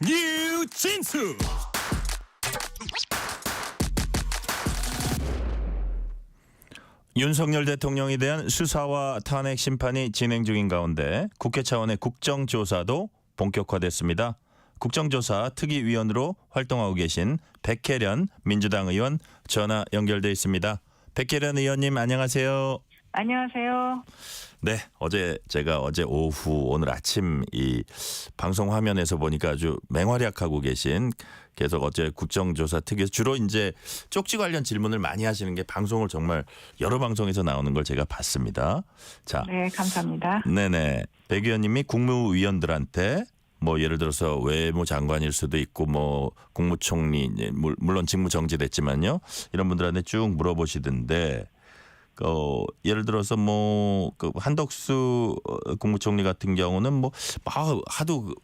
뉴진수. 윤석열 대통령에 대한 수사와 탄핵 심판이 진행 중인 가운데 국회 차원의 국정조사도 본격화됐습니다. 국정조사 특위위원으로 활동하고 계신 백혜련 민주당 의원 전화 연결돼 있습니다. 백혜련 의원님 안녕하세요. 안녕하세요. 네, 제가 어제 오후 오늘 아침 이 방송 화면에서 보니까 아주 맹활약하고 계신 계속 어제 국정조사 특위에서 주로 이제 쪽지 관련 질문을 많이 하시는 게 방송을 정말 여러 방송에서 나오는 걸 제가 봤습니다. 자, 네, 감사합니다. 네네. 백 의원님이 국무위원들한테 뭐 예를 들어서 외무장관일 수도 있고 뭐 국무총리 물론 직무 정지됐지만요. 이런 분들한테 쭉 물어보시던데 예를 들어서 뭐 그 한덕수 국무총리 같은 경우는 뭐 하도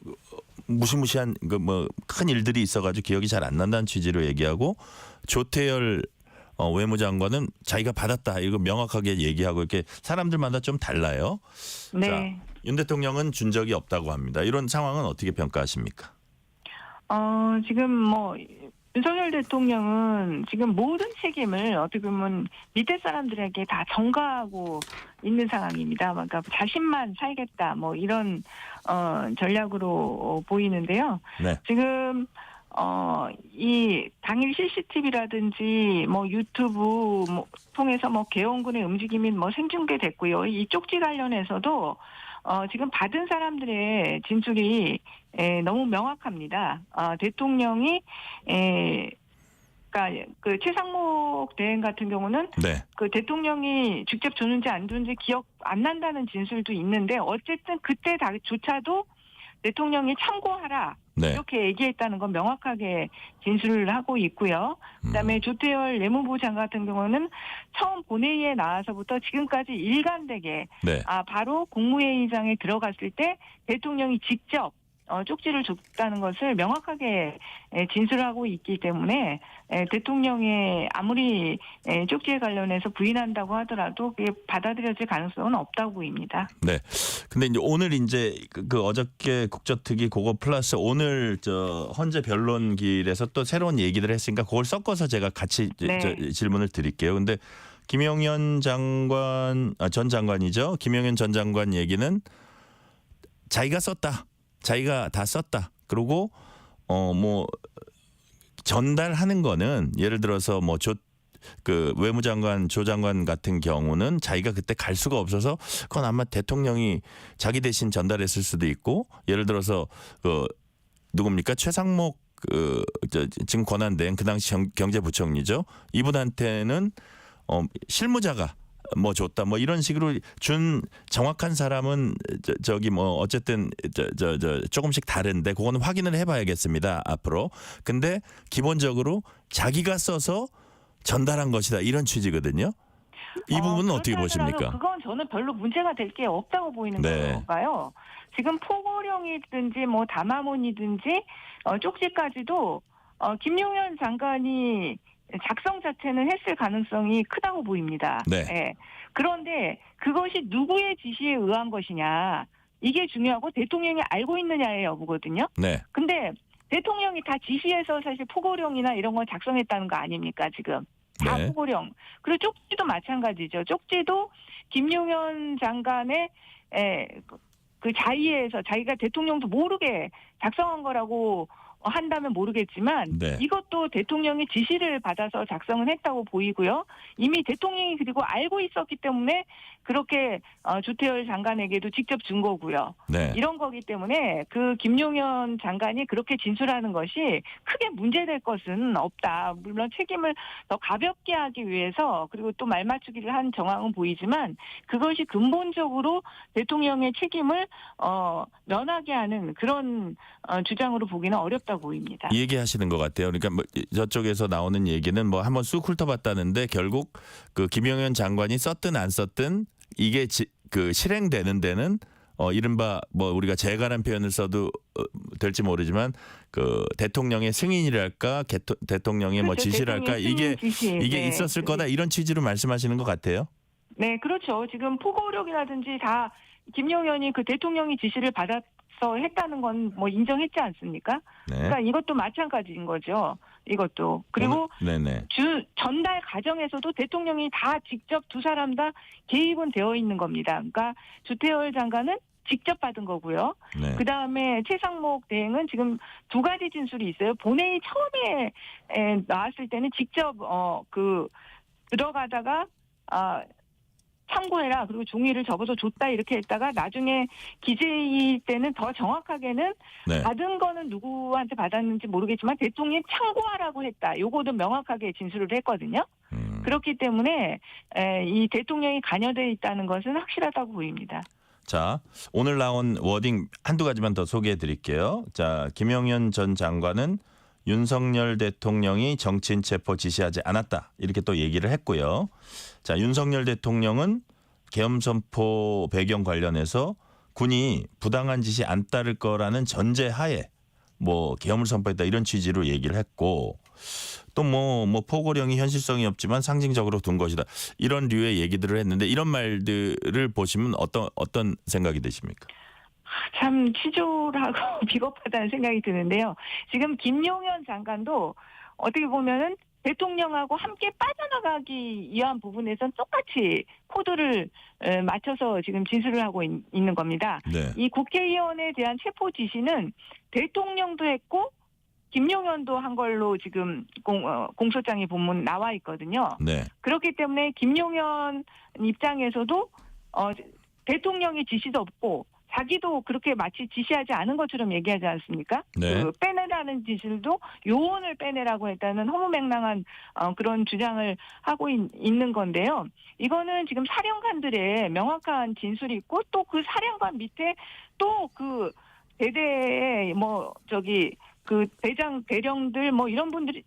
무시무시한 그 뭐 큰 일들이 있어가지고 기억이 잘 안 난다는 취지로 얘기하고 조태열 외무장관은 자기가 받았다 이거 명확하게 얘기하고 이렇게 사람들마다 좀 달라요. 네. 자, 윤 대통령은 준 적이 없다고 합니다. 이런 상황은 어떻게 평가하십니까? 지금 뭐 윤석열 대통령은 지금 모든 책임을 어떻게 보면 밑에 사람들에게 다 전가하고 있는 상황입니다. 그러니까 자신만 살겠다 뭐 이런 전략으로 보이는데요. 네. 지금 이 당일 CCTV라든지 뭐 유튜브 뭐 통해서 뭐 개헌군의 움직임이 뭐 생중계됐고요. 이 쪽지 관련해서도 지금 받은 사람들의 진술이 너무 명확합니다. 대통령이 그러니까 그 최상목 대행 같은 경우는 네. 그 대통령이 직접 줬는지 안 줬는지 기억 안 난다는 진술도 있는데 어쨌든 그때조차도 대통령이 참고하라. 네. 이렇게 얘기했다는 건 명확하게 진술을 하고 있고요. 그다음에 조태열 외무부 장관 같은 경우는 처음 본회의에 나와서부터 지금까지 일관되게 네. 바로 국무회의장에 들어갔을 때 대통령이 직접 쪽지를 줬다는 것을 명확하게 진술하고 있기 때문에 대통령의 아무리 쪽지에 관련해서 부인한다고 하더라도 그게 받아들여질 가능성은 없다고 보입니다. 네. 근데 이제 오늘 이제 그 어저께 국조특위 그거 플러스 오늘 헌재 변론길에서 또 새로운 얘기를 했으니까 그걸 섞어서 제가 같이 네. 질문을 드릴게요. 근데 김용현 장관 전 장관이죠. 김용현 전 장관 얘기는 자기가 썼다. 자기가 다 썼다. 그리고 뭐 전달하는 거는 예를 들어서 뭐 그 외무장관 조 장관 같은 경우는 자기가 그때 갈 수가 없어서 그건 아마 대통령이 자기 대신 전달했을 수도 있고 예를 들어서 그 누굽니까 최상목 지금 권한대행 그 당시 경제부총리죠. 이분한테는 실무자가 뭐 줬다 뭐 이런 식으로 준 정확한 사람은 저기 뭐 어쨌든 조금씩 다른데 그거는 확인을 해봐야겠습니다 앞으로. 근데 기본적으로 자기가 써서 전달한 것이다 이런 취지거든요. 이 부분은 어떻게 보십니까? 그건 저는 별로 문제가 될 게 없다고 보이는 네. 건가요. 지금 포고령이든지 뭐 담화문이든지 쪽지까지도 김용현 장관이 작성 자체는 했을 가능성이 크다고 보입니다. 네. 예. 그런데 그것이 누구의 지시에 의한 것이냐 이게 중요하고 대통령이 알고 있느냐의 여부거든요. 네. 근데 대통령이 다 지시해서 사실 포고령이나 이런 걸 작성했다는 거 아닙니까 지금. 다 네. 포고령. 그리고 쪽지도 마찬가지죠. 쪽지도 김용현 장관의 그 자의에서 자기가 대통령도 모르게 작성한 거라고 한다면 모르겠지만 네. 이것도 대통령이 지시를 받아서 작성을 했다고 보이고요. 이미 대통령이 그리고 알고 있었기 때문에 그렇게 조태열 장관에게도 직접 준 거고요. 네. 이런 거기 때문에 그 김용현 장관이 그렇게 진술하는 것이 크게 문제될 것은 없다. 물론 책임을 더 가볍게 하기 위해서 그리고 또 말맞추기를 한 정황은 보이지만 그것이 근본적으로 대통령의 책임을 면하게 하는 그런 주장으로 보기는 어렵다고 보입니다. 이 얘기하시는 것 같아요. 그러니까 뭐 저쪽에서 나오는 얘기는 뭐 한번 쑥 훑어봤다는데 결국 그 김용현 장관이 썼든 안 썼든 이게 그 실행되는 데는 이른바 뭐 우리가 재가란 표현을 써도 될지 모르지만 그 대통령의 승인이랄까 대통령의 뭐 그렇죠. 지시랄까 이게 네. 있었을 거다 이런 취지로 말씀하시는 것 같아요. 네, 그렇죠. 지금 포고력이라든지 다 김용현이 그 대통령이 지시를 받았 했다는 건 뭐 인정했지 않습니까? 네. 그러니까 이것도 마찬가지인 거죠. 이것도. 그리고 네네. 전달 과정에서도 대통령이 다 직접 두 사람 다 개입은 되어 있는 겁니다. 그러니까 주태열 장관은 직접 받은 거고요. 네. 그다음에 최상목 대행은 지금 두 가지 진술이 있어요. 본회의 처음에 나왔을 때는 직접 들어가다가 참고해라. 그리고 종이를 접어서 줬다 이렇게 했다가 나중에 기재위 때는 더 정확하게는 네. 받은 거는 누구한테 받았는지 모르겠지만 대통령이 참고하라고 했다. 요거도 명확하게 진술을 했거든요. 그렇기 때문에 이 대통령이 관여되어 있다는 것은 확실하다고 보입니다. 자, 오늘 나온 워딩 한두 가지만 더 소개해 드릴게요. 자, 김영현 전 장관은 윤석열 대통령이 정치인 체포 지시하지 않았다. 이렇게 또 얘기를 했고요. 자, 윤석열 대통령은 계엄 선포 배경 관련해서 군이 부당한 지시 안 따를 거라는 전제하에 뭐 계엄을 선포했다 이런 취지로 얘기를 했고 또 뭐 포고령이 현실성이 없지만 상징적으로 둔 것이다. 이런 류의 얘기들을 했는데 이런 말들을 보시면 어떤 생각이 드십니까? 참 치졸하고 비겁하다는 생각이 드는데요. 지금 김용현 장관도 어떻게 보면은 대통령하고 함께 빠져나가기 위한 부분에선 똑같이 코드를 맞춰서 지금 진술을 하고 있는 겁니다. 네. 이 국회의원에 대한 체포 지시는 대통령도 했고 김용현도 한 걸로 지금 공소장에 보면 나와 있거든요. 네. 그렇기 때문에 김용현 입장에서도 대통령의 지시도 없고 자기도 그렇게 마치 지시하지 않은 것처럼 얘기하지 않습니까? 네. 그 빼내라는 지시도 요원을 빼내라고 했다는 허무맹랑한 그런 주장을 하고 있는 건데요. 이거는 지금 사령관들의 명확한 진술이 있고 또 그 사령관 밑에 또 그 대대의 그 대령들 이런 분들이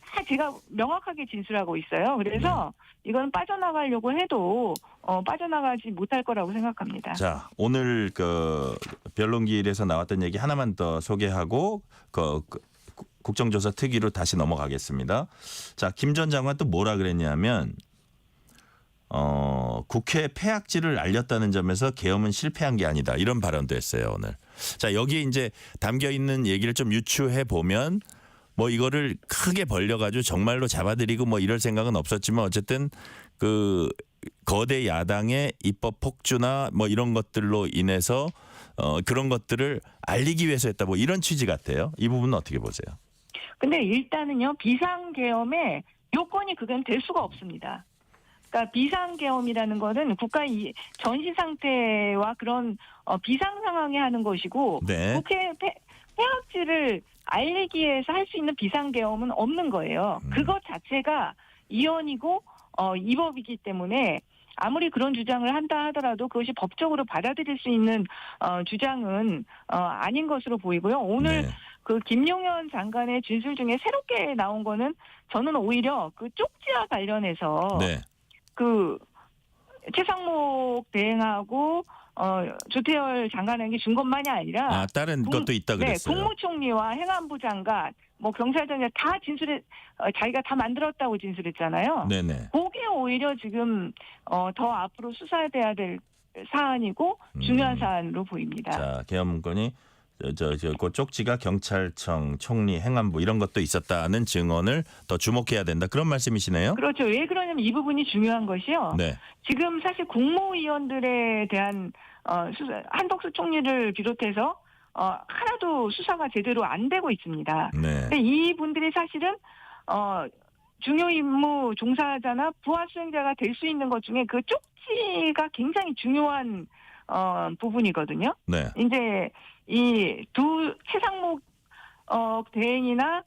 다 제가 명확하게 진술하고 있어요. 그래서 이건 빠져나가려고 해도 빠져나가지 못할 거라고 생각합니다. 자, 오늘 그 변론기일에서 나왔던 얘기 하나만 더 소개하고 국정조사 특위로 다시 넘어가겠습니다. 자, 김 전 장관 또 뭐라 그랬냐면 국회 폐악질을 알렸다는 점에서 계엄은 실패한 게 아니다. 이런 발언도 했어요, 오늘. 자, 여기에 이제 담겨 있는 얘기를 좀 유추해 보면 뭐 이거를 크게 벌려가지고 정말로 잡아들이고 뭐 이럴 생각은 없었지만 어쨌든 그 거대 야당의 입법 폭주나 뭐 이런 것들로 인해서 그런 것들을 알리기 위해서 했다 뭐 이런 취지 같아요. 이 부분은 어떻게 보세요? 근데 일단은요, 비상계엄의 요건이 그건 될 수가 없습니다. 그러니까 비상계엄이라는 거는 국가의 전시 상태와 그런 비상 상황에 하는 것이고 네. 국회 폐악질을 알리기 위해서 할 수 있는 비상계엄은 없는 거예요. 그것 자체가 이언이고 위법이기 때문에 아무리 그런 주장을 한다 하더라도 그것이 법적으로 받아들일 수 있는 주장은 아닌 것으로 보이고요. 오늘 네. 그 김용현 장관의 진술 중에 새롭게 나온 거는 저는 오히려 그 쪽지와 관련해서 네. 그 최상목 대행하고 주태열 장관에게 준 것만이 아니라 다른 것도 있다 그랬어요. 네, 국무총리와 행안부 장관, 경찰청장 다 자기가 다 만들었다고 진술했잖아요. 네네. 그게 오히려 지금 더 앞으로 수사돼야 될 사안이고 중요한 사안으로 보입니다. 자, 계엄 문건이 그 쪽지가 경찰청, 총리, 행안부 이런 것도 있었다는 증언을 더 주목해야 된다. 그런 말씀이시네요. 그렇죠. 왜 그러냐면 이 부분이 중요한 것이요. 네. 지금 사실 국무위원들에 대한 한덕수 총리를 비롯해서 하나도 수사가 제대로 안 되고 있습니다. 네. 근데 이분들이 사실은 중요 임무 종사자나 부하 수행자가 될 수 있는 것 중에 그 쪽지가 굉장히 중요한 부분이거든요. 네. 이제 이 최상목 대행이나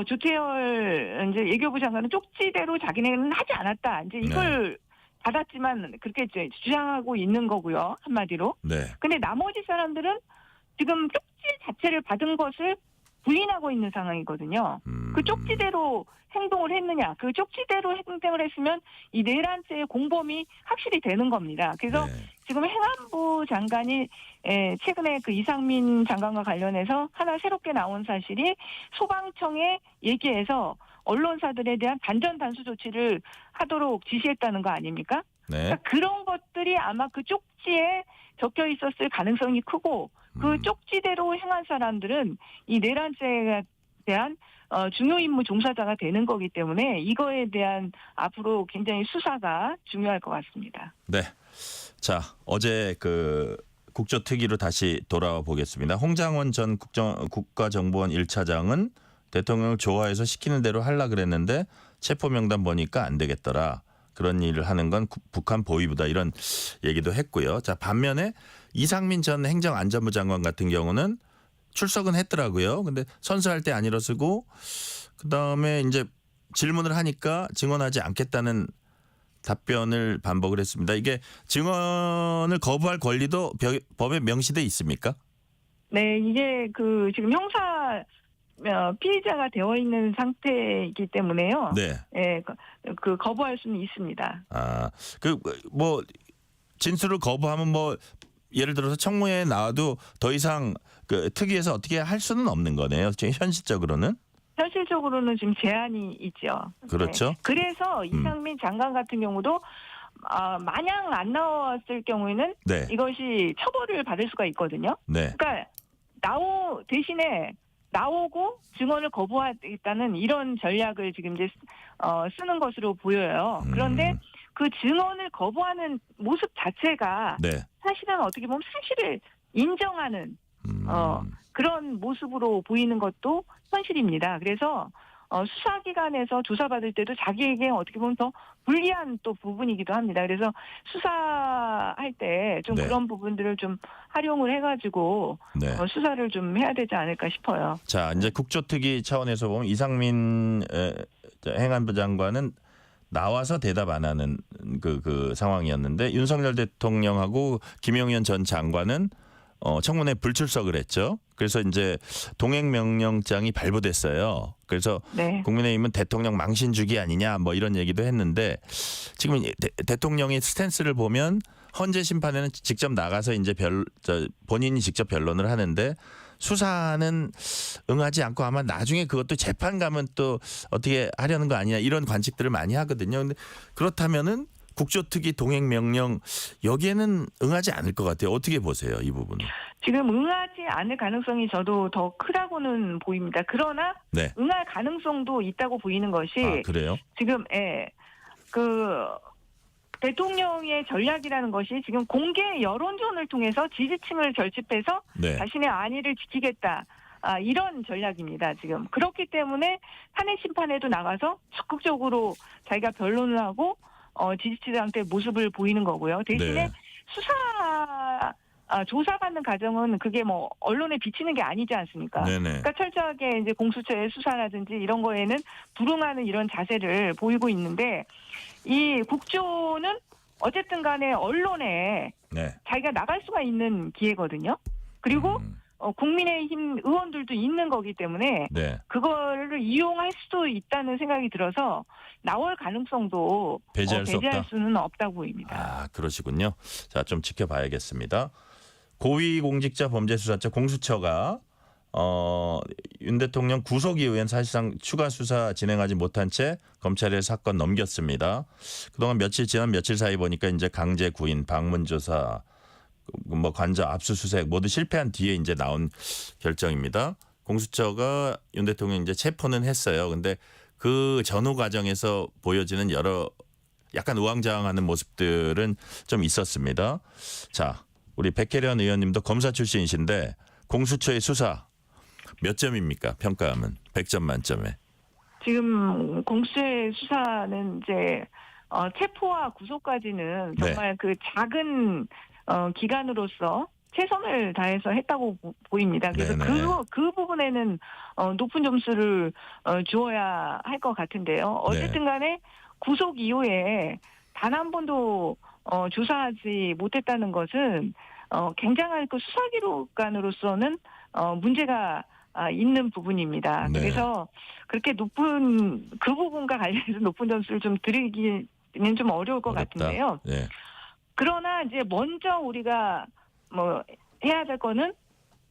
주태열 이제 외교부 장관은 쪽지대로 자기네는 하지 않았다. 이제 이걸 받았지만 그렇게 이제 주장하고 있는 거고요. 한마디로. 네. 근데 나머지 사람들은 지금 쪽지 자체를 받은 것을 부인하고 있는 상황이거든요. 그 쪽지대로 행동을 했느냐. 그 쪽지대로 행동을 했으면 이 내란죄의 공범이 확실히 되는 겁니다. 그래서 지금 행안부 장관이 최근에 그 이상민 장관과 관련해서 하나 새롭게 나온 사실이 소방청에 얘기해서 언론사들에 대한 단전 단수 조치를 하도록 지시했다는 거 아닙니까? 네. 그러니까 그런 것들이 아마 그 쪽지에 적혀 있었을 가능성이 크고 그 쪽지대로 행한 사람들은 이 내란죄에 대한 중요 임무 종사자가 되는 거기 때문에 이거에 대한 앞으로 굉장히 수사가 중요할 것 같습니다. 네. 자, 어제 그 국조특위로 다시 돌아와 보겠습니다. 홍장원 전 국가정보원 1차장은 대통령을 좋아해서 시키는 대로 하려 그랬는데 체포 명단 보니까 안 되겠더라. 그런 일을 하는 건 북한 보위부다 이런 얘기도 했고요. 자, 반면에 이상민 전 행정안전부 장관 같은 경우는 출석은 했더라고요. 근데 선서할 때 안 일어서고 그다음에 이제 질문을 하니까 증언하지 않겠다는 답변을 반복을 했습니다. 이게 증언을 거부할 권리도 법에 명시돼 있습니까? 네, 이게 그 지금 형사 피의자가 되어 있는 상태이기 때문에요. 네. 예, 그 거부할 수는 있습니다. 아, 그 뭐 진술을 거부하면 뭐 예를 들어서 청문회에 나와도 더 이상 그 특위에서 어떻게 할 수는 없는 거네요. 지금 현실적으로는. 현실적으로는 지금 제한이 있죠. 그렇죠. 네. 그래서 이상민 장관 같은 경우도 마냥 안 나왔을 경우에는 네. 이것이 처벌을 받을 수가 있거든요. 네. 그러니까 대신에 나오고 증언을 거부하겠다는 이런 전략을 지금 이제 쓰는 것으로 보여요. 그런데 그 증언을 거부하는 모습 자체가 네. 사실은 어떻게 보면 사실을 인정하는 그런 모습으로 보이는 것도 현실입니다. 그래서 수사기관에서 조사받을 때도 자기에게 어떻게 보면 더 불리한 또 부분이기도 합니다. 그래서 수사할 때 좀 네. 그런 부분들을 좀 활용을 해가지고 네. 수사를 좀 해야 되지 않을까 싶어요. 자, 이제 국조특위 차원에서 보면 이상민 행안부 장관은 나와서 대답 안 하는 그 상황이었는데 윤석열 대통령하고 김용현 전 장관은 청문회 불출석을 했죠. 그래서 이제 동행명령장이 발부됐어요. 그래서 네. 국민의힘은 대통령 망신 주기 아니냐 뭐 이런 얘기도 했는데 지금 대통령의 스탠스를 보면 헌재 심판에는 직접 나가서 이제 본인이 직접 변론을 하는데 수사는 응하지 않고 아마 나중에 그것도 재판 가면 또 어떻게 하려는 거 아니냐 이런 관측들을 많이 하거든요. 근데 그렇다면은 국조특위 동행명령 여기에는 응하지 않을 것 같아요. 어떻게 보세요, 이 부분은? 지금 응하지 않을 가능성이 저도 더 크다고는 보입니다. 그러나 네. 응할 가능성도 있다고 보이는 것이 아, 그래요? 지금 그 대통령의 전략이라는 것이 지금 공개 여론전을 통해서 지지층을 결집해서 네. 자신의 안위를 지키겠다. 이런 전략입니다. 지금 그렇기 때문에 탄핵 심판에도 나가서 적극적으로 자기가 변론을 하고 지지층한테 모습을 보이는 거고요. 대신에 네. 조사받는 과정은 그게 뭐 언론에 비치는 게 아니지 않습니까? 네네. 그러니까 철저하게 이제 공수처의 수사라든지 이런 거에는 불응하는 이런 자세를 보이고 있는데 이 국조는 어쨌든 간에 언론에 네. 자기가 나갈 수가 있는 기회거든요. 그리고 국민의힘 의원들도 있는 거기 때문에 네. 그거를 이용할 수도 있다는 생각이 들어서 나올 가능성도 배제할 수 없다. 수는 없다고 보입니다. 아, 그러시군요. 자, 좀 지켜봐야겠습니다. 고위공직자범죄수사처 공수처가 윤 대통령 구속 이후엔 사실상 추가 수사 진행하지 못한 채 검찰에 사건 넘겼습니다. 그동안 지난 며칠 사이 보니까 이제 강제 구인, 방문 조사, 뭐 관저 압수수색 모두 실패한 뒤에 이제 나온 결정입니다. 공수처가 윤 대통령 이제 체포는 했어요. 근데 그 전후 과정에서 보여지는 여러 약간 우왕좌왕하는 모습들은 좀 있었습니다. 자, 우리 백혜련 의원님도 검사 출신이신데 공수처의 수사 몇 점입니까? 평가하면 100점 만점에. 지금 공수처의 수사는 이제 체포와 구속까지는 정말 그 작은 기관으로서 최선을 다해서 했다고 보입니다. 그래서 그 부분에는 높은 점수를 주어야 할 것 같은데요. 어쨌든 간에 구속 이후에 단 한 번도 조사하지 못했다는 것은 굉장한 그 수사기록관으로서는 문제가 있는 부분입니다. 네. 그래서 그렇게 높은 그 부분과 관련해서 높은 점수를 좀 드리기는 좀 어려울 것 어렵다. 같은데요. 네. 그러나 이제 먼저 우리가 뭐 해야 될 거는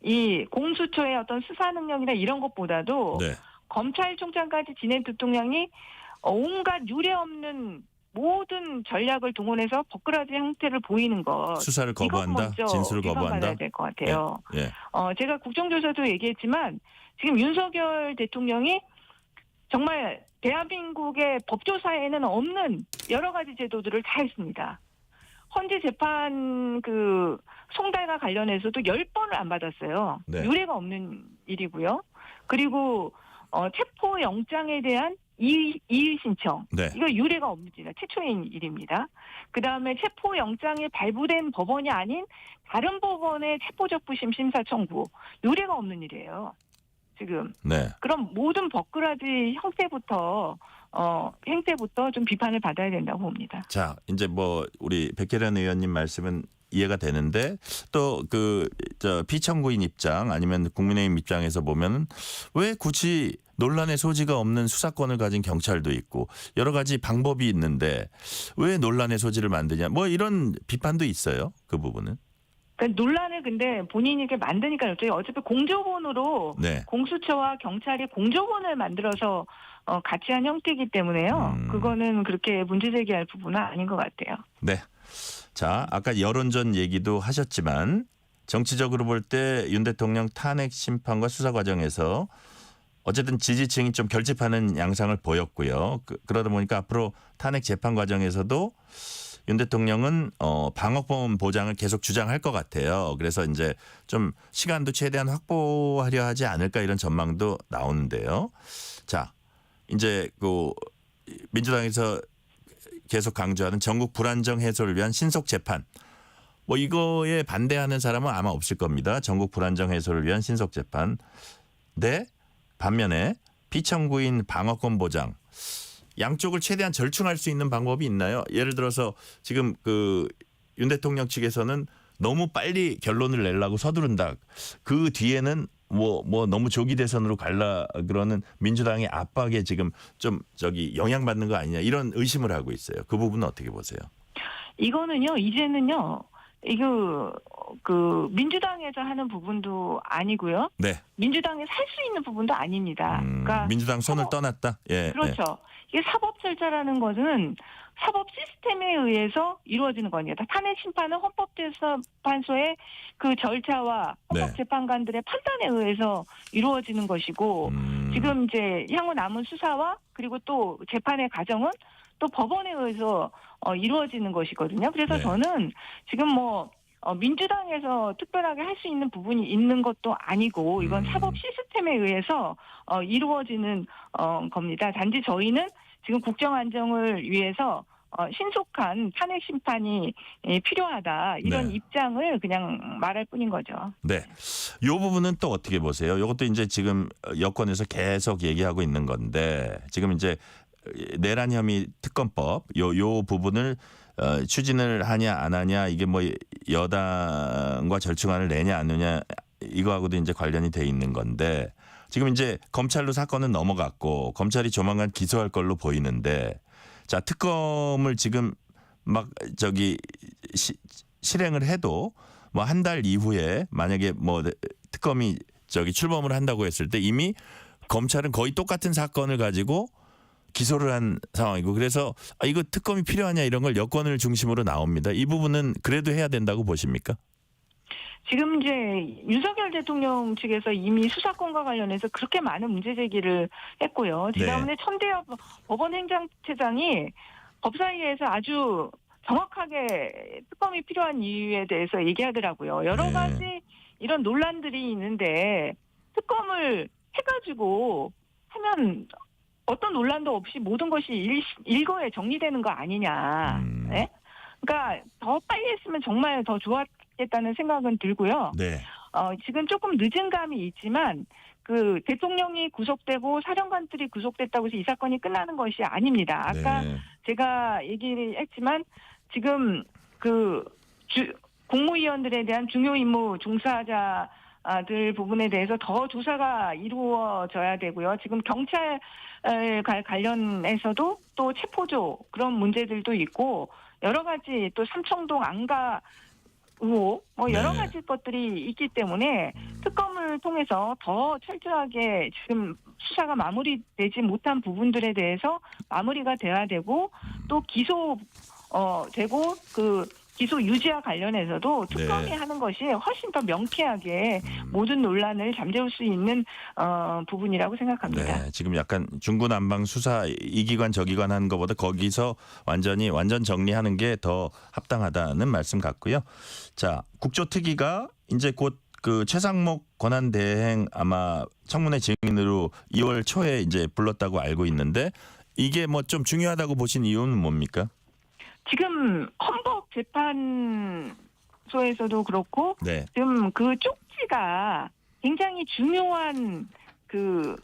이 공수처의 어떤 수사 능력이나 이런 것보다도 네. 검찰총장까지 지낸 대통령이 온갖 유례 없는 모든 전략을 동원해서 버크라지 형태를 보이는 것. 수사를 이것 거부한다. 먼저 진술을 비판받아야 거부한다. 될 것 같아요. 예. 제가 국정조사도 얘기했지만 지금 윤석열 대통령이 정말 대한민국의 법조사에는 없는 여러 가지 제도들을 다 했습니다. 헌재 재판 송달과 관련해서도 10번을 안 받았어요. 네. 유례가 없는 일이고요. 그리고 체포 영장에 대한 이의 신청. 네. 이거 유례가 없습니다. 최초인 일입니다. 그다음에 체포 영장이 발부된 법원이 아닌 다른 법원의 체포적부심 심사 청구. 유례가 없는 일이에요. 지금. 네. 그럼 모든 버크라지 행태부터 좀 비판을 받아야 된다고 봅니다. 자, 이제 뭐 우리 백혜련 의원님 말씀은 이해가 되는데 또 피청구인 입장 아니면 국민의힘 입장에서 보면 왜 굳이 논란의 소지가 없는 수사권을 가진 경찰도 있고 여러 가지 방법이 있는데 왜 논란의 소지를 만드냐 뭐 이런 비판도 있어요. 그 부분은. 그러니까 논란을 근데 본인이 이렇게 만드니까 어차피 공조본으로 네. 공수처와 경찰이 공조본을 만들어서 같이 한 형태이기 때문에요. 그거는 그렇게 문제 제기할 부분은 아닌 것 같아요. 네. 자, 아까 여론전 얘기도 하셨지만 정치적으로 볼 때 윤 대통령 탄핵 심판과 수사 과정에서 어쨌든 지지층이 좀 결집하는 양상을 보였고요. 그러다 보니까 앞으로 탄핵 재판 과정에서도 윤 대통령은 방어권 보장을 계속 주장할 것 같아요. 그래서 이제 좀 시간도 최대한 확보하려 하지 않을까 이런 전망도 나오는데요. 자, 이제 민주당에서 계속 강조하는 전국 불안정 해소를 위한 신속 재판. 뭐 이거에 반대하는 사람은 아마 없을 겁니다. 전국 불안정 해소를 위한 신속 재판. 네. 반면에 피청구인 방어권 보장. 양쪽을 최대한 절충할 수 있는 방법이 있나요? 예를 들어서 지금 윤 대통령 측에서는 너무 빨리 결론을 내려고 서두른다. 그 뒤에는 뭐 너무 조기 대선으로 갈라 그러는 민주당의 압박에 지금 좀 영향받는 거 아니냐 이런 의심을 하고 있어요. 그 부분은 어떻게 보세요? 이거는요, 이제는요, 민주당에서 하는 부분도 아니고요. 네. 민주당에 살 수 있는 부분도 아닙니다. 그러니까 민주당 손을 떠났다. 예. 그렇죠. 이게 사법 절차라는 것은 사법 시스템에 의해서 이루어지는 겁니다. 탄핵 심판은 헌법재판소의 그 절차와 헌법재판관들의 판단에 의해서 이루어지는 것이고 지금 이제 향후 남은 수사와 그리고 또 재판의 과정은 또 법원에 의해서 이루어지는 것이거든요. 그래서 네. 저는 지금 민주당에서 특별하게 할 수 있는 부분이 있는 것도 아니고 이건 사법 시스템에 의해서 이루어지는 겁니다. 단지 저희는 지금 국정 안정을 위해서 신속한 탄핵 심판이 필요하다 이런 네. 입장을 그냥 말할 뿐인 거죠. 네. 이 부분은 또 어떻게 보세요? 이것도 이제 지금 여권에서 계속 얘기하고 있는 건데 지금 이제 내란 혐의 특검법 요 부분을 추진을 하냐 안 하냐 이게 뭐 여당과 절충안을 내냐 안 내냐 이거하고도 이제 관련이 돼 있는 건데 지금 이제 검찰로 사건은 넘어갔고 검찰이 조만간 기소할 걸로 보이는데 자 특검을 지금 막 실행을 해도 뭐 한 달 이후에 만약에 뭐 특검이 출범을 한다고 했을 때 이미 검찰은 거의 똑같은 사건을 가지고 기소를 한 상황이고 그래서 이거 특검이 필요하냐 이런 걸 여권을 중심으로 나옵니다. 이 부분은 그래도 해야 된다고 보십니까? 지금 이제 윤석열 대통령 측에서 이미 수사권과 관련해서 그렇게 많은 문제 제기를 했고요. 지난번에 천대엽 법원 행정처장이 법사위에서 아주 정확하게 특검이 필요한 이유에 대해서 얘기하더라고요. 여러 가지 이런 논란들이 있는데 특검을 해가지고 하면 어떤 논란도 없이 모든 것이 일거에 정리되는 거 아니냐. 네? 그러니까 더 빨리 했으면 정말 더 좋았겠다는 생각은 들고요. 네. 지금 조금 늦은 감이 있지만 대통령이 구속되고 사령관들이 구속됐다고 해서 이 사건이 끝나는 것이 아닙니다. 아까 제가 얘기를 했지만 지금 국무위원들에 대한 중요 임무 종사자들 부분에 대해서 더 조사가 이루어져야 되고요. 지금 경찰 관련해서도 또 체포조 그런 문제들도 있고 여러 가지 또 삼청동 안가 의혹, 뭐 여러 네. 가지 것들이 있기 때문에 특검을 통해서 더 철저하게 지금 수사가 마무리되지 못한 부분들에 대해서 마무리가 돼야 되고 또 되고 그 기소 유지와 관련해서도 특검이 네. 하는 것이 훨씬 더 명쾌하게 모든 논란을 잠재울 수 있는 부분이라고 생각합니다. 네, 지금 약간 중구난방 수사 이 기관 저 기관 하는 것보다 거기서 완전 정리하는 게 더 합당하다는 말씀 같고요. 자, 국조특위가 이제 곧 그 최상목 권한대행 아마 청문회 증인으로 2월 초에 이제 불렀다고 알고 있는데 이게 뭐 좀 중요하다고 보신 이유는 뭡니까? 지금 헌법재판소에서도 그렇고 네, 지금 그 쪽지가 굉장히 중요한 그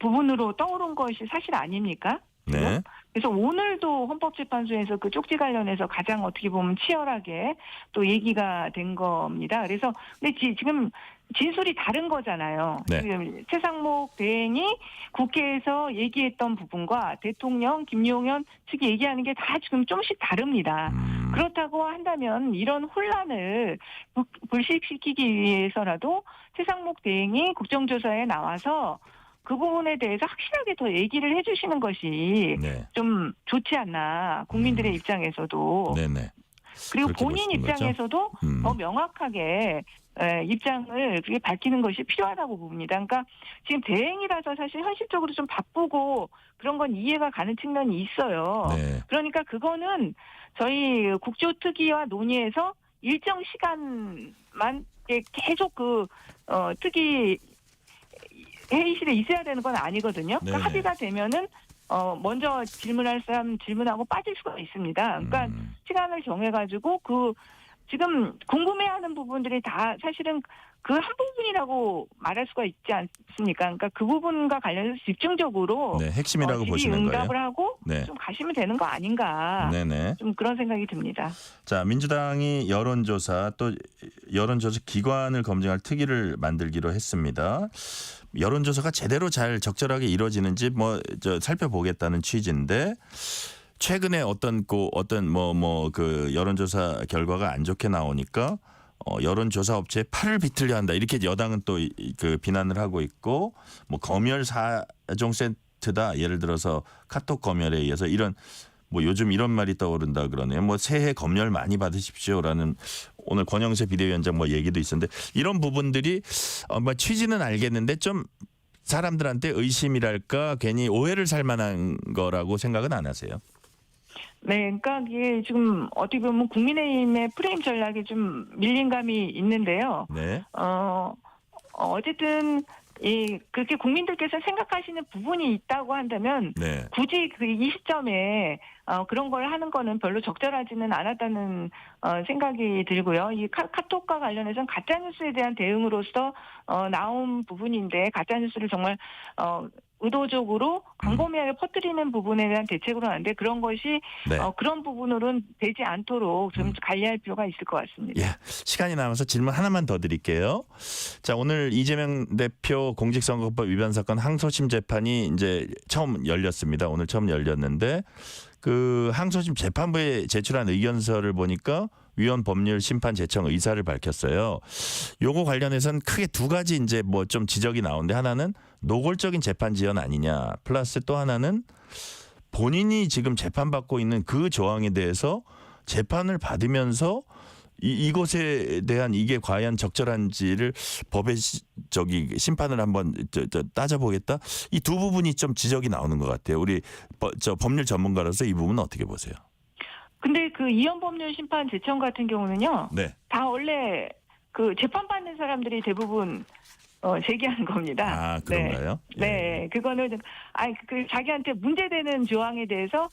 부분으로 떠오른 것이 사실 아닙니까? 네, 그래서 오늘도 헌법재판소에서 그 쪽지 관련해서 가장 어떻게 보면 치열하게 또 얘기가 된 겁니다. 그래서 근데 지금 진술이 다른 거잖아요. 네. 지금 최상목 대행이 국회에서 얘기했던 부분과 대통령 김용현 측이 얘기하는 게 다 지금 좀씩 다릅니다. 그렇다고 한다면 이런 혼란을 불식시키기 위해서라도 최상목 대행이 국정조사에 나와서 그 부분에 대해서 확실하게 더 얘기를 해주시는 것이 네, 좀 좋지 않나 국민들의 입장에서도 네, 네. 그리고 그렇게 본인 보시는 거죠? 입장에서도 음. 더 명확하게 입장을 그게 밝히는 것이 필요하다고 봅니다. 그러니까 지금 대행이라서 사실 현실적으로 좀 바쁘고 그런 건 이해가 가는 측면이 있어요. 네. 그러니까 그거는 저희 국조특위와 논의해서 일정 시간만 계속 특위 회의실에 있어야 되는 건 아니거든요. 네네. 그러니까 합의가 되면은 먼저 질문할 사람 질문하고 빠질 수가 있습니다. 그러니까 시간을 정해가지고 지금 궁금해하는 부분들이 다 사실은 그 한 부분이라고 말할 수가 있지 않습니까? 그러니까 그 부분과 관련해서 집중적으로 네, 핵심이라고 보시는 질의응답을 거예요. 하고 네. 좀 가시면 되는 거 아닌가? 네네. 좀 그런 생각이 듭니다. 자, 민주당이 여론조사 또 여론조사 기관을 검증할 특위를 만들기로 했습니다. 여론조사가 제대로 잘 적절하게 이루어지는지 살펴보겠다는 취지인데 최근에 어떤 그 여론조사 결과가 안 좋게 나오니까 여론조사 업체에 팔을 비틀려 한다 이렇게 여당은 또 그 비난을 하고 있고 뭐 검열 4종 세트다 예를 들어서 카톡 검열에 의해서 이런 뭐 요즘 이런 말이 떠오른다 그러네요. 뭐 새해 검열 많이 받으십시오라는 오늘 권영세 비대위원장 뭐 얘기도 있었는데 이런 부분들이 뭐 취지는 알겠는데 좀 사람들한테 의심이랄까 괜히 오해를 살 만한 거라고 생각은 안 하세요? 네, 그러니까 이게 지금 어떻게 보면 국민의힘의 프레임 전략이 좀 밀린 감이 있는데요. 네. 어쨌든 그렇게 국민들께서 생각하시는 부분이 있다고 한다면 네. 굳이 이 시점에 그런 걸 하는 거는 별로 적절하지는 않았다는 생각이 들고요. 이 카톡과 관련해서는 가짜뉴스에 대한 대응으로서 나온 부분인데 가짜뉴스를 정말 의도적으로 광범위하게 퍼뜨리는 부분에 대한 대책으로 하는데 그런 것이 네. 그런 부분으로는 되지 않도록 좀 관리할 필요가 있을 것 같습니다. 예, 시간이 남아서 질문 하나만 더 드릴게요. 자, 오늘 이재명 대표 공직선거법 위반 사건 항소심 재판이 이제 처음 열렸습니다. 오늘 처음 열렸는데 그 항소심 재판부에 제출한 의견서를 보니까 위헌 법률 심판 제청 의사를 밝혔어요. 요거 관련해서는 크게 두 가지 이제 뭐 좀 지적이 나오는데 하나는 노골적인 재판 지연 아니냐. 플러스 또 하나는 본인이 지금 재판받고 있는 그 조항에 대해서 재판을 받으면서 이것에 대한 이게 과연 적절한지를 법의 심판을 한번 따져보겠다. 이 두 부분이 좀 지적이 나오는 것 같아요. 우리 법률 전문가로서 이 부분은 어떻게 보세요? 근데 그 이혼 법률 심판 제청 같은 경우는요. 네. 다 원래 그 재판받는 사람들이 대부분 제기하는 겁니다. 아, 그런가요? 네, 그거는 자기한테 문제되는 조항에 대해서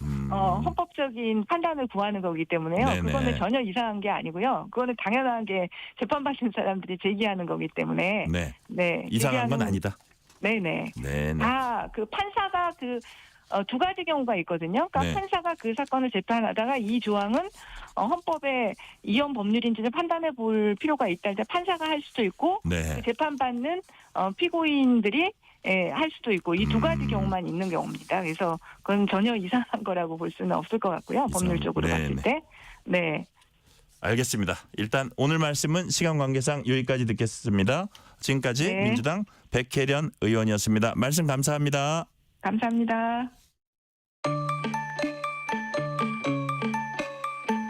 헌법적인 판단을 구하는 거기 때문에요. 네네. 그거는 전혀 이상한 게 아니고요. 그거는 당연하게 재판받는 사람들이 제기하는 거기 때문에 네. 네, 이상한 건 아니다. 네네. 네네. 다 그 판사가 두 가지 경우가 있거든요. 그러니까 네. 판사가 그 사건을 재판하다가 이 조항은 헌법의 이혼 법률인지를 판단해 볼 필요가 있다. 이제 판사가 할 수도 있고 네. 그 재판받는 피고인들이 할 수도 있고 이 두 가지 경우만 있는 경우입니다. 그래서 그건 전혀 이상한 거라고 볼 수는 없을 것 같고요. 법률적으로 네네. 봤을 때. 네. 알겠습니다. 일단 오늘 말씀은 시간 관계상 여기까지 듣겠습니다. 지금까지 네. 민주당 백혜련 의원이었습니다. 말씀 감사합니다. 감사합니다.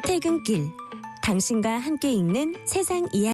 퇴근길, 당신과 함께 읽는 세상 이야기.